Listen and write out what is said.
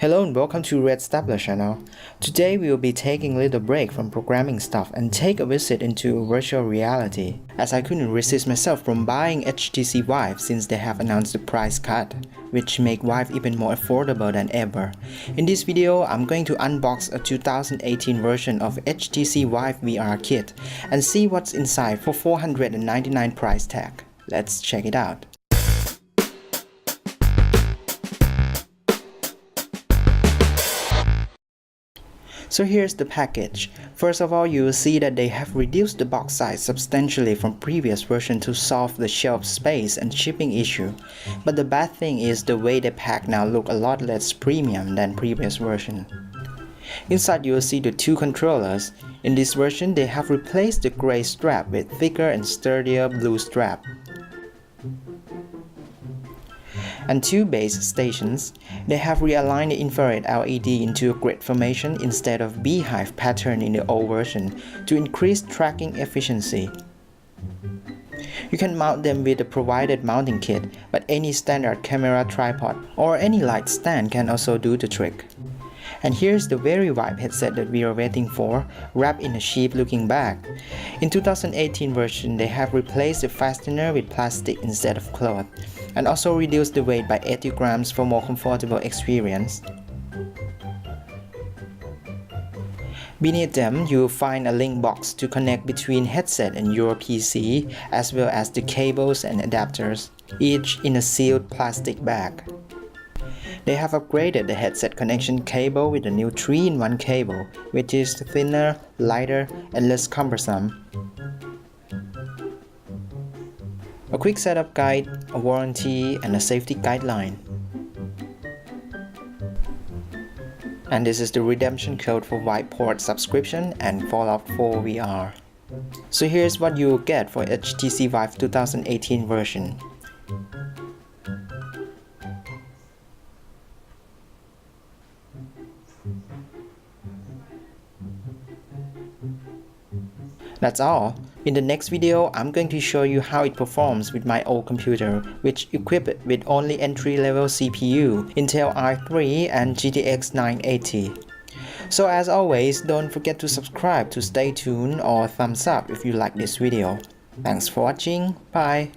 Hello and welcome to Red Stapler channel. Today we will be taking a little break from programming stuff and take a visit into virtual reality, as I couldn't resist myself from buying HTC Vive since they have announced the price cut, which make Vive even more affordable than ever. In this video, I'm going to unbox a 2018 version of HTC Vive VR kit and see what's inside for $499 price tag. Let's check it out. So here's the package. First of all, you will see that they have reduced the box size substantially from previous version to solve the shelf space and shipping issue. But the bad thing is the way they pack now look a lot less premium than previous version. Inside you will see the two controllers. In this version, they have replaced the gray strap with thicker and sturdier blue strap. And two base stations. They have realigned the infrared LED into a grid formation instead of beehive pattern in the old version to increase tracking efficiency. You can mount them with the provided mounting kit, but any standard camera tripod or any light stand can also do the trick. And here's the very Vive headset that we are waiting for, wrapped in a cheap-looking bag. In 2018 version, they have replaced the fastener with plastic instead of cloth, and also reduced the weight by 80 grams for more comfortable experience. Beneath them, you'll find a link box to connect between headset and your PC, as well as the cables and adapters, each in a sealed plastic bag. They have upgraded the headset connection cable with a new 3-in-1 cable, which is thinner, lighter, and less cumbersome. A quick setup guide, a warranty, and a safety guideline. And this is the redemption code for Viveport subscription and Fallout 4 VR. So here's what you'll get for HTC Vive 2018 version. That's all. In the next video, I'm going to show you how it performs with my old computer, which equipped with only entry-level CPU, Intel i3 and GTX 980. So as always, don't forget to subscribe to stay tuned or thumbs up if you like this video. Thanks for watching, bye!